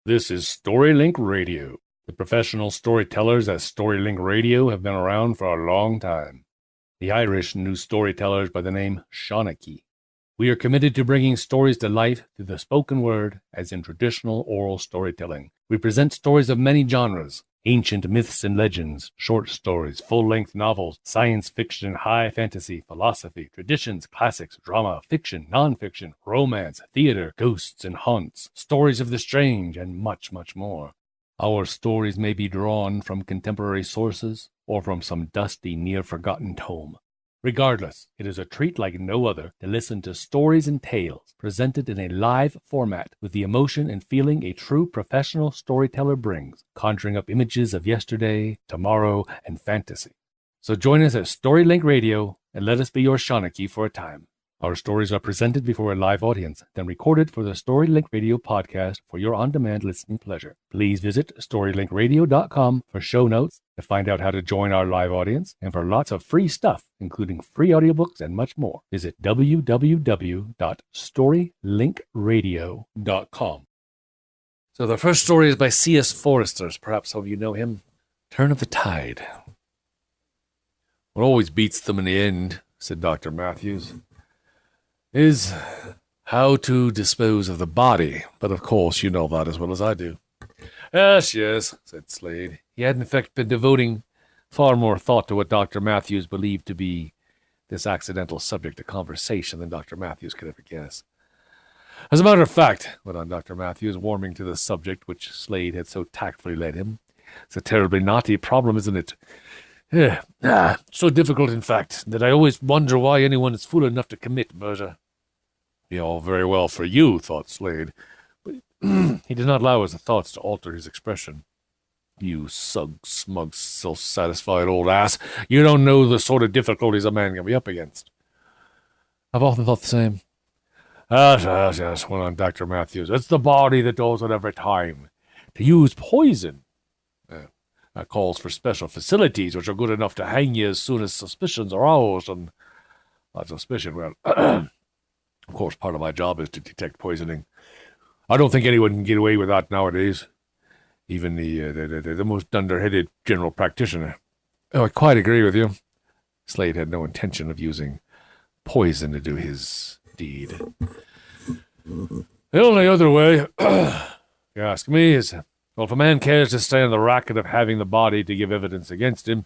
This is StoryLink Radio. The professional storytellers at StoryLink Radio have been around for a long time. The Irish knew storytellers by the name Shawnee. We are committed to bringing stories to life through the spoken word, as in traditional oral storytelling. We present stories of many genres: ancient myths and legends, short stories, full-length novels, science fiction, high fantasy, philosophy, traditions, classics, drama, fiction, non-fiction, romance, theater, ghosts and haunts, stories of the strange, and much, much more. Our stories may be drawn from contemporary sources or from some dusty, near-forgotten tome. Regardless, it is a treat like no other to listen to stories and tales presented in a live format with the emotion and feeling a true professional storyteller brings, conjuring up images of yesterday, tomorrow, and fantasy. So join us at StoryLink Radio and let us be your Shawnee for a time. Our stories are presented before a live audience, then recorded for the StoryLink Radio podcast for your on-demand listening pleasure. Please visit StoryLinkRadio.com for show notes, to find out how to join our live audience, and for lots of free stuff, including free audiobooks and much more. Visit www.storylinkradio.com. So the first story is by C.S. Forrester. Perhaps some of you know him. Turn of the Tide. What always beats them in the end, said Dr. Matthews, is how to dispose of the body. But of course you know that as well as I do. Yes, said Slade. He had in fact been devoting far more thought to what Dr. Matthews believed to be this accidental subject of conversation than Dr. Matthews could ever guess. As a matter of fact, went on Dr. Matthews, warming to the subject which Slade had so tactfully led him, it's a terribly knotty problem, isn't it? So difficult, in fact, that I always wonder why anyone is fool enough to commit murder. Yeah, all very well for you, thought Slade, but he did not allow his thoughts to alter his expression. You smug, self-satisfied old ass. You don't know the sort of difficulties a man can be up against. I've often thought the same. Yes, went on Dr. Matthews. It's the body that does it every time. To use poison, that calls for special facilities which are good enough to hang you as soon as suspicions are aroused. And that suspicion, well, of course, part of my job is to detect poisoning. I don't think anyone can get away with that nowadays. Even the most dunderheaded general practitioner. Oh, I quite agree with you. Slade had no intention of using poison to do his deed. The only other way, if you ask me, is, well, if a man cares to stay on the racket of having the body to give evidence against him,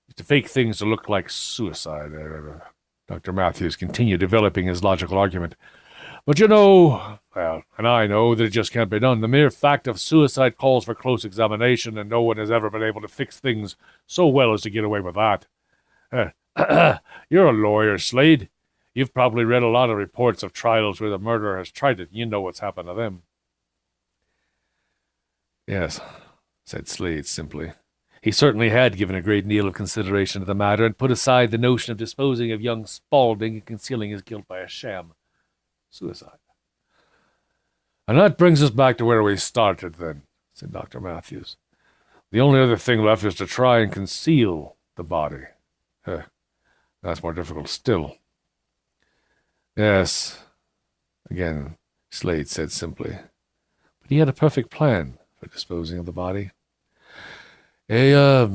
is to fake things to look like suicide. Dr. Matthews continued developing his logical argument. But you know, well, and I know that it just can't be done. The mere fact of suicide calls for close examination, and no one has ever been able to fix things so well as to get away with that. You're a lawyer, Slade. You've probably read a lot of reports of trials where the murderer has tried it. You know what's happened to them. Yes, said Slade simply. He certainly had given a great deal of consideration to the matter, and put aside the notion of disposing of young Spaulding and concealing his guilt by a sham. Suicide. And that brings us back to where we started, then, said Dr. Matthews. The only other thing left is to try and conceal the body. That's more difficult still. Yes, again, Slade said simply. But he had a perfect plan for disposing of the body. A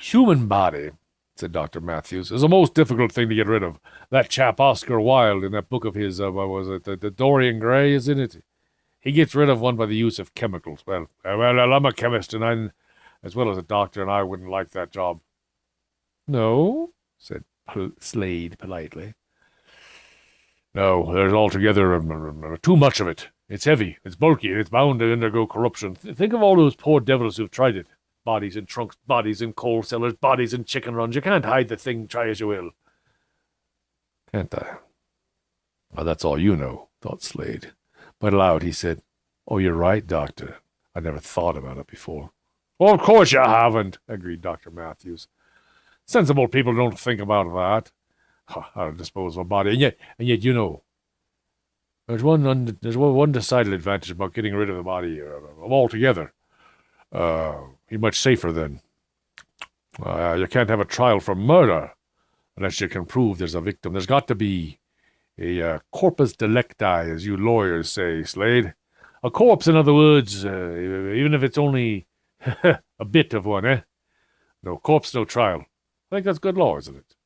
human body, said Dr. Matthews, is the most difficult thing to get rid of. That chap Oscar Wilde in that book of his, what was it, the Dorian Gray, isn't it? He gets rid of one by the use of chemicals. Well, I'm a chemist, and I'm, as well as a doctor, and I wouldn't like that job. No, said Slade politely. No, there's altogether too much of it. It's heavy, it's bulky, and it's bound to undergo corruption. Think of all those poor devils who've tried it. Bodies in trunks, bodies in coal cellars, bodies in chicken runs. You can't hide the thing, try as you will. Can't I? Well, that's all you know, thought Slade. But aloud he said, Oh, you're right, Doctor. I never thought about it before. Well, of course you haven't, agreed Dr. Matthews. Sensible people don't think about that. How to dispose of a body. And yet, you know, there's one decided advantage about getting rid of the body altogether. Be much safer then. You can't have a trial for murder unless you can prove there's a victim. There's got to be a corpus delicti, as you lawyers say, Slade. A corpse, in other words, even if it's only a bit of one, eh? No corpse, no trial. I think that's good law, isn't it?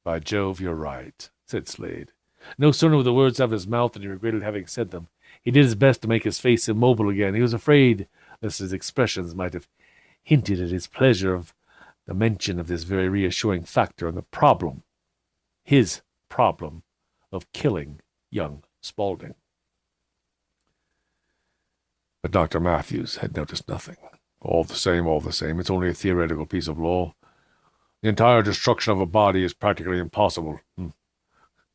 By Jove, you're right, said Slade. No sooner were the words out of his mouth than he regretted having said them. He did his best to make his face immobile again. He was afraid lest his expressions might have hinted at his pleasure of the mention of this very reassuring factor and the problem, his problem, of killing young Spaulding. But Dr. Matthews had noticed nothing. All the same, it's only a theoretical piece of law. The entire destruction of a body is practically impossible.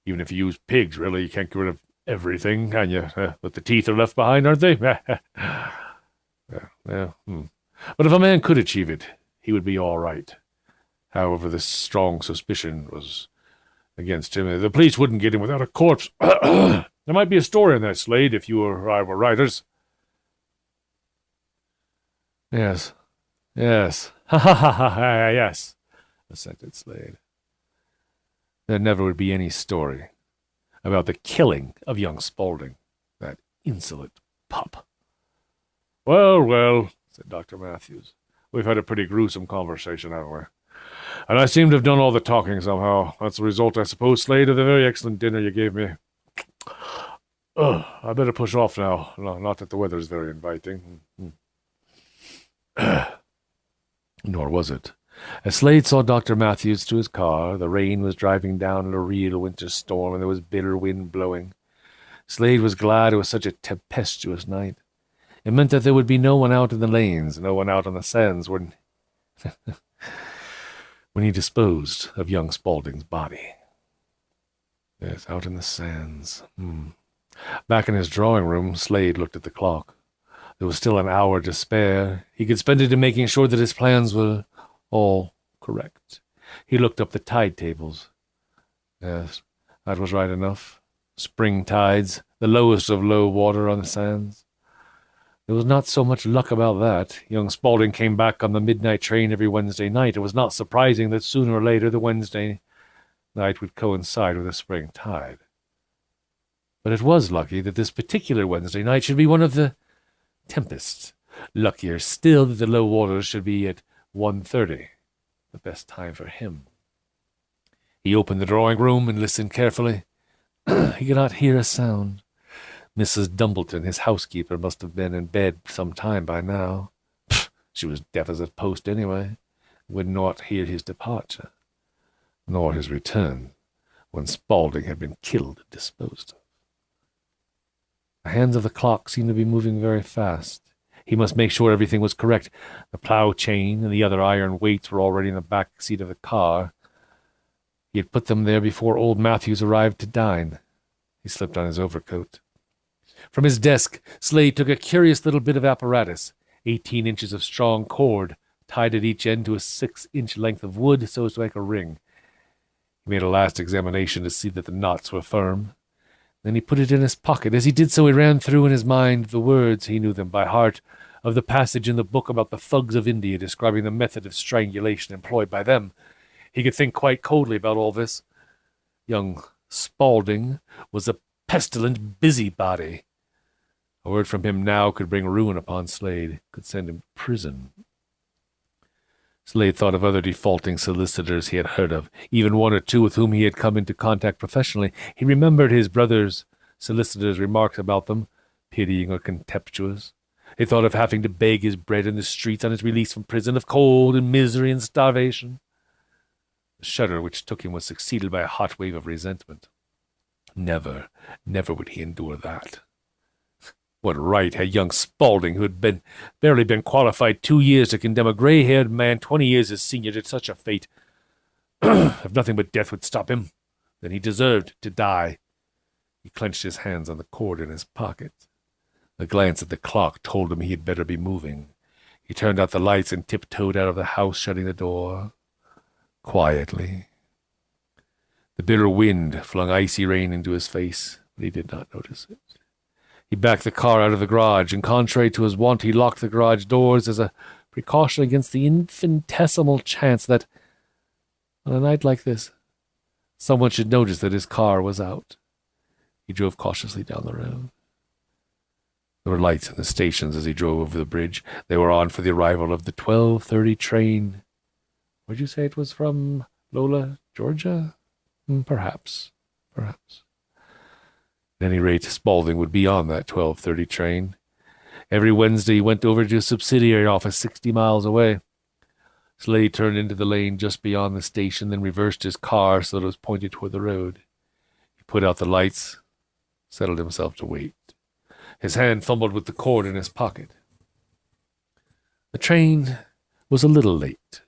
Even if you use pigs, really, you can't get rid of everything, can you? But the teeth are left behind, aren't they? But if a man could achieve it, he would be all right. However, this strong suspicion was against him. The police wouldn't get him without a corpse. There might be a story in that, Slade, if you or I were writers. Yes. Ha ha ha ha, yes, assented Slade. There never would be any story about the killing of young Spaulding, that insolent pup. Well, said Dr. Matthews. We've had a pretty gruesome conversation, haven't we? And I seem to have done all the talking somehow. That's the result, I suppose, Slade, of the very excellent dinner you gave me. I better push off now. Not that the weather is very inviting. Nor was it. As Slade saw Dr. Matthews to his car, the rain was driving down in a real winter storm, and there was bitter wind blowing. Slade was glad it was such a tempestuous night. It meant that there would be no one out in the lanes, no one out on the sands when he disposed of young Spaulding's body. Yes, out in the sands. Back in his drawing room, Slade looked at the clock. There was still an hour to spare. He could spend it in making sure that his plans were all correct. He looked up the tide tables. Yes, that was right enough. Spring tides, the lowest of low water on the sands. There was not so much luck about that. Young Spaulding came back on the midnight train every Wednesday night. It was not surprising that sooner or later the Wednesday night would coincide with a spring tide. But it was lucky that this particular Wednesday night should be one of the tempests. Luckier still that the low waters should be at 1:30, the best time for him. He opened the drawing room and listened carefully. He could not hear a sound. Mrs. Dumbleton, his housekeeper, must have been in bed some time by now. She was deaf as a post anyway, would not hear his departure, nor his return, when Spaulding had been killed and disposed of. The hands of the clock seemed to be moving very fast. He must make sure everything was correct. The plough chain and the other iron weights were already in the back seat of the car. He had put them there before old Matthews arrived to dine. He slipped on his overcoat. From his desk, Slade took a curious little bit of apparatus, 18 inches of strong cord, tied at each end to a 6-inch length of wood so as to make a ring. He made a last examination to see that the knots were firm. Then he put it in his pocket. As he did so, he ran through in his mind the words, he knew them by heart, of the passage in the book about the thugs of India describing the method of strangulation employed by them. He could think quite coldly about all this. Young Spaulding was a pestilent busybody. A word from him now could bring ruin upon Slade, could send him to prison. Slade thought of other defaulting solicitors he had heard of, even one or two with whom he had come into contact professionally. He remembered his brother's solicitor's remarks about them, pitying or contemptuous. He thought of having to beg his bread in the streets on his release from prison, of cold and misery and starvation. The shudder which took him was succeeded by a hot wave of resentment. Never would he endure that. What right had young Spaulding, who had barely been qualified 2 years to condemn a grey-haired man 20 years his senior, to such a fate? If nothing but death would stop him, then he deserved to die. He clenched his hands on the cord in his pocket. A glance at the clock told him he had better be moving. He turned out the lights and tiptoed out of the house, shutting the door quietly. The bitter wind flung icy rain into his face, but he did not notice it. He backed the car out of the garage, and contrary to his wont, he locked the garage doors as a precaution against the infinitesimal chance that, on a night like this, someone should notice that his car was out. He drove cautiously down the road. There were lights in the stations as he drove over the bridge. They were on for the arrival of the 12:30 train. Would you say it was from Lola, Georgia? Perhaps. Perhaps. At any rate, Spaulding would be on that 12:30 train. Every Wednesday he went over to a subsidiary office 60 miles away. Slade turned into the lane just beyond the station, then reversed his car so that it was pointed toward the road. He put out the lights, settled himself to wait. His hand fumbled with the cord in his pocket. The train was a little late.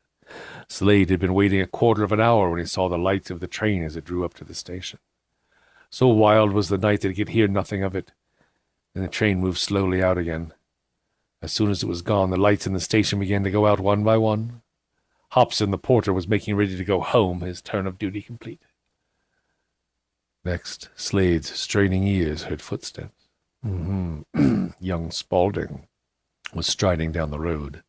Slade had been waiting a quarter of an hour when he saw the lights of the train as it drew up to the station. So wild was the night that he could hear nothing of it. Then the train moved slowly out again. As soon as it was gone, the lights in the station began to go out one by one. Hobson, the porter, was making ready to go home, his turn of duty complete. Next, Slade's straining ears heard footsteps. Young Spaulding was striding down the road.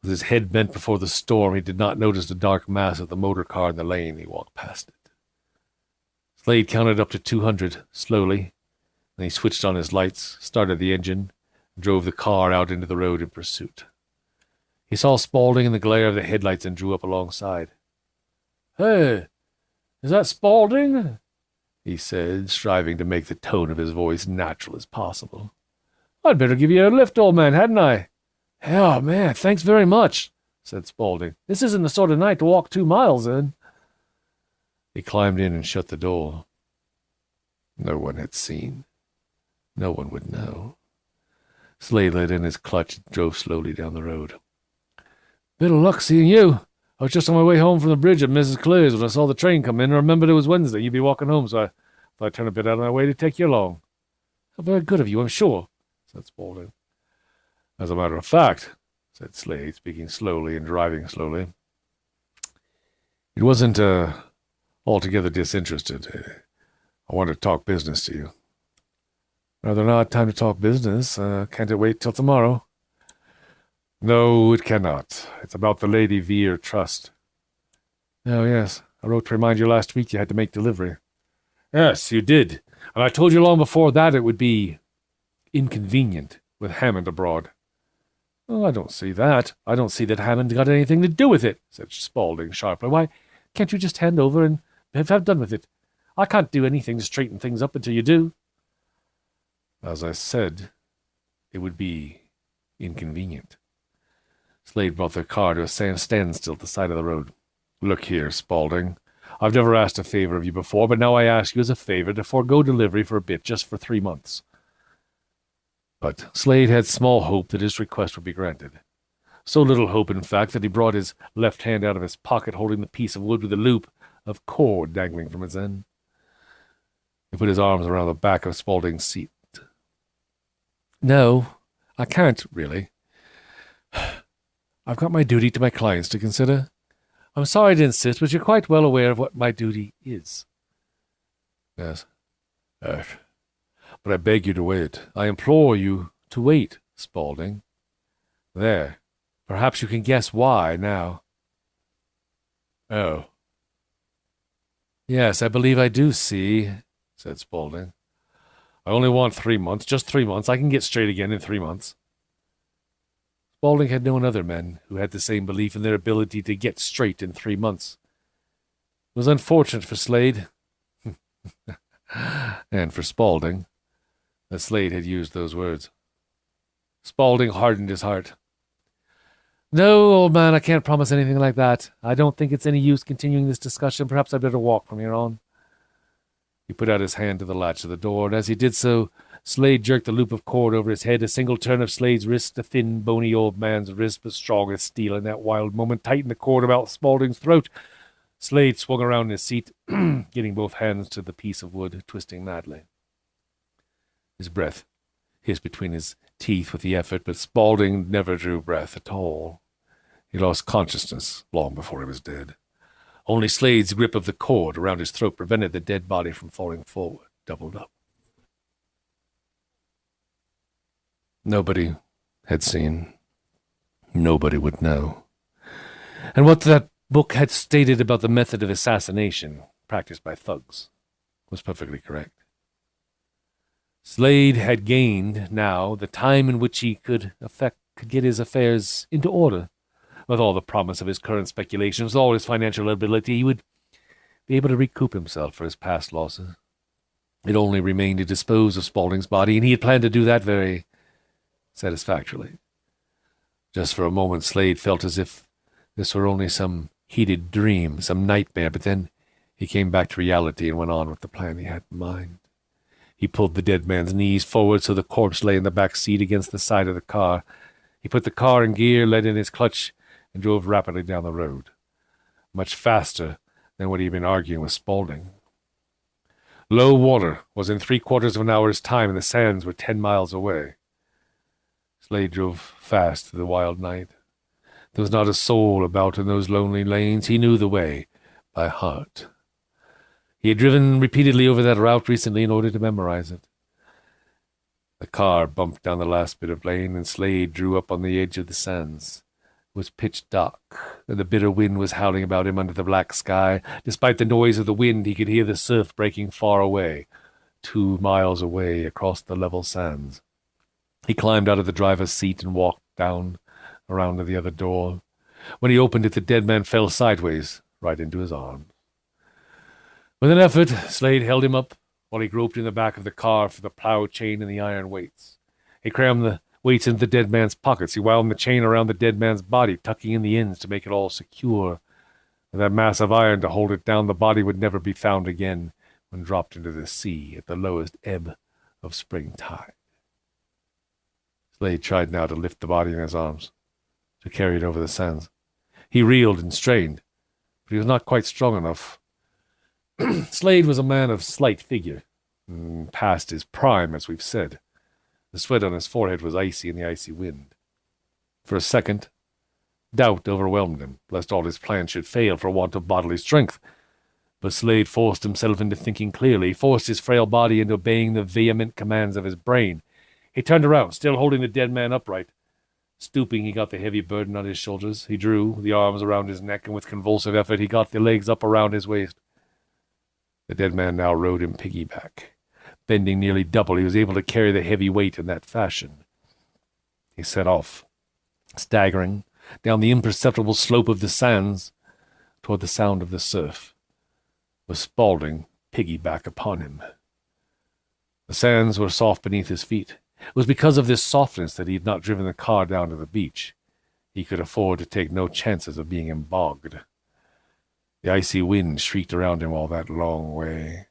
With his head bent before the storm, he did not notice the dark mass of the motor car in the lane. He walked past it. Slade counted up to 200, slowly. Then he switched on his lights, started the engine, and drove the car out into the road in pursuit. He saw Spaulding in the glare of the headlights and drew up alongside. "Hey, is that Spaulding?" he said, striving to make the tone of his voice natural as possible. "I'd better give you a lift, old man, hadn't I?" "Oh, man, thanks very much," said Spaulding. "This isn't the sort of night to walk 2 miles in." He climbed in and shut the door. No one had seen. No one would know. Slade let in his clutch and drove slowly down the road. "Bit of luck seeing you. I was just on my way home from the bridge at Mrs. Clare's when I saw the train come in and remembered it was Wednesday. You'd be walking home, so I thought I'd turn a bit out of my way to take you along." "How very good of you, I'm sure," said Spaulding. "As a matter of fact," said Slade, speaking slowly and driving slowly, "it wasn't altogether disinterested. I wanted to talk business to you." "Rather an odd time to talk business. Can't it wait till tomorrow?" "No, it cannot. It's about the Lady Vere Trust." "Oh, yes. I wrote to remind you last week you had to make delivery." "Yes, you did. And I told you long before that it would be inconvenient with Hammond abroad." "Oh, I don't see that. I don't see that Hammond got anything to do with it," said Spaulding sharply. "Why, can't you just hand over and have done with it? I can't do anything to straighten things up until you do." "As I said, it would be inconvenient." Slade brought the car to a standstill at the side of the road. "Look here, Spaulding. I've never asked a favor of you before, but now I ask you as a favor to forego delivery for a bit, just for 3 months." But Slade had small hope that his request would be granted. So little hope, in fact, that he brought his left hand out of his pocket, holding the piece of wood with a loop of cord dangling from its end. He put his arms around the back of Spaulding's seat. "No, I can't, really. I've got my duty to my clients to consider. I'm sorry to insist, but you're quite well aware of what my duty is." "Yes. But I beg you to wait. I implore you to wait, Spaulding. There. Perhaps you can guess why now." "Oh." "Yes, I believe I do see," said Spaulding. "I only want 3 months, just 3 months. I can get straight again in 3 months." Spaulding had known other men who had the same belief in their ability to get straight in 3 months. It was unfortunate for Slade, and for Spaulding, that Slade had used those words. Spaulding hardened his heart. "No, old man, I can't promise anything like that. I don't think it's any use continuing this discussion. Perhaps I'd better walk from here on." He put out his hand to the latch of the door, and as he did so, Slade jerked the loop of cord over his head. A single turn of Slade's wrist, a thin, bony old man's wrist, but strong as steel in that wild moment, tightened the cord about Spaulding's throat. Slade swung around in his seat, getting both hands to the piece of wood, twisting madly. His breath hissed between his teeth with the effort, but Spaulding never drew breath at all. He lost consciousness long before he was dead. Only Slade's grip of the cord around his throat prevented the dead body from falling forward, doubled up. Nobody had seen. Nobody would know. And what that book had stated about the method of assassination practiced by thugs was perfectly correct. Slade had gained, now, the time in which he could get his affairs into order. With all the promise of his current speculations, all his financial ability, he would be able to recoup himself for his past losses. It only remained to dispose of Spaulding's body, and he had planned to do that very satisfactorily. Just for a moment, Slade felt as if this were only some heated dream, some nightmare, but then he came back to reality and went on with the plan he had in mind. He pulled the dead man's knees forward so the corpse lay in the back seat against the side of the car. He put the car in gear, let in his clutch, and drove rapidly down the road, much faster than what he had been arguing with Spaulding. Low water was in 3/4 of an hour's time, and the sands were 10 miles away. Slade drove fast through the wild night. There was not a soul about in those lonely lanes. He knew the way by heart. He had driven repeatedly over that route recently in order to memorize it. The car bumped down the last bit of lane, and Slade drew up on the edge of the sands. It was pitch dark, and the bitter wind was howling about him under the black sky. Despite the noise of the wind, he could hear the surf breaking far away, 2 miles away across the level sands. He climbed out of the driver's seat and walked down around to the other door. When he opened it, the dead man fell sideways right into his arms. With an effort, Slade held him up while he groped in the back of the car for the plow chain and the iron weights. He crammed the weights into the dead man's pockets. He wound the chain around the dead man's body, tucking in the ends to make it all secure. With that mass of iron to hold it down, the body would never be found again when dropped into the sea at the lowest ebb of spring tide. Slade tried now to lift the body in his arms, to carry it over the sands. He reeled and strained, but he was not quite strong enough. Slade was a man of slight figure, past his prime, as we've said. The sweat on his forehead was icy in the icy wind. For a second, doubt overwhelmed him, lest all his plans should fail for want of bodily strength. But Slade forced himself into thinking clearly, forced his frail body into obeying the vehement commands of his brain. He turned around, still holding the dead man upright. Stooping, he got the heavy burden on his shoulders. He drew the arms around his neck, and with convulsive effort he got the legs up around his waist. The dead man now rode him piggyback. Bending nearly double, he was able to carry the heavy weight in that fashion. He set off, staggering, down the imperceptible slope of the sands toward the sound of the surf, with Spaulding piggyback upon him. The sands were soft beneath his feet. It was because of this softness that he had not driven the car down to the beach. He could afford to take no chances of being embogged. The icy wind shrieked around him all that long way.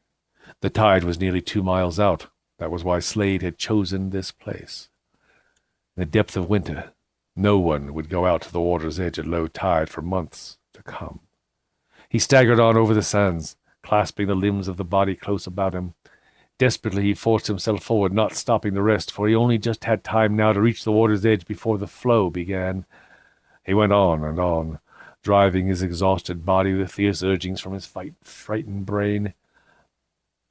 The tide was nearly 2 miles out. That was why Slade had chosen this place. In the depth of winter, no one would go out to the water's edge at low tide for months to come. He staggered on over the sands, clasping the limbs of the body close about him. Desperately he forced himself forward, not stopping to rest, for he only just had time now to reach the water's edge before the flow began. He went on and on, driving his exhausted body with fierce urgings from his frightened brain.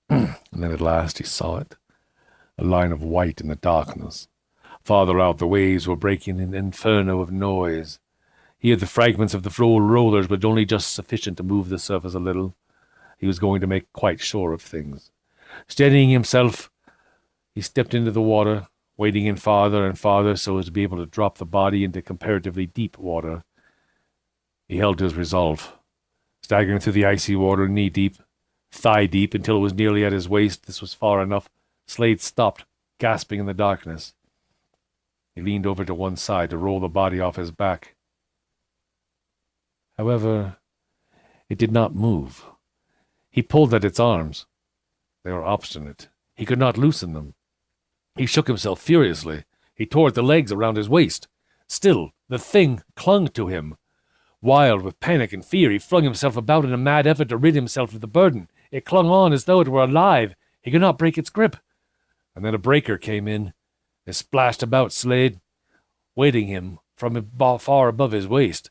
And then at last he saw it, a line of white in the darkness. Farther out, the waves were breaking an inferno of noise. He had the fragments of the rollers, but only just sufficient to move the surface a little. He was going to make quite sure of things. Steadying himself, he stepped into the water, wading in farther and farther so as to be able to drop the body into comparatively deep water. He held to his resolve, staggering through the icy water knee-deep, thigh-deep, until it was nearly at his waist. This was far enough. Slade stopped, gasping in the darkness. He leaned over to one side to roll the body off his back. However, it did not move. He pulled at its arms. They were obstinate. He could not loosen them. He shook himself furiously. He tore at the legs around his waist. Still, the thing clung to him. Wild with panic and fear, he flung himself about in a mad effort to rid himself of the burden. It clung on as though it were alive. He could not break its grip. And then a breaker came in. It splashed about Slade, weighting him from far above his waist.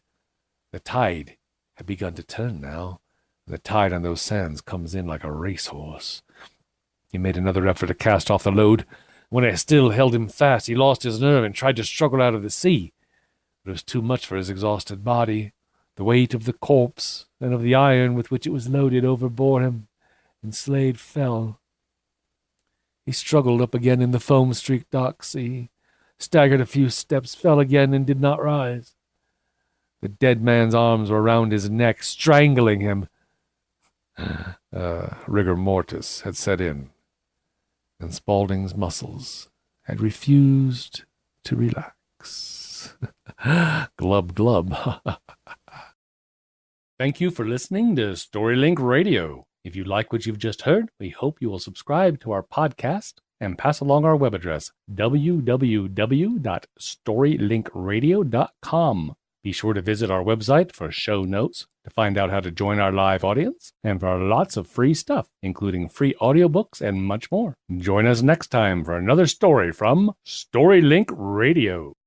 The tide had begun to turn now, and the tide on those sands comes in like a racehorse. He made another effort to cast off the load. When it still held him fast, he lost his nerve and tried to struggle out of the sea. But it was too much for his exhausted body. The weight of the corpse and of the iron with which it was loaded overbore him, and Slade fell. He struggled up again in the foam-streaked docks. He staggered a few steps, fell again, and did not rise. The dead man's arms were round his neck, strangling him. Rigor mortis had set in, and Spaulding's muscles had refused to relax. Glub, glub. Thank you for listening to StoryLink Radio. If you like what you've just heard, we hope you will subscribe to our podcast and pass along our web address, www.storylinkradio.com. Be sure to visit our website for show notes, to find out how to join our live audience, and for lots of free stuff, including free audiobooks and much more. Join us next time for another story from StoryLink Radio.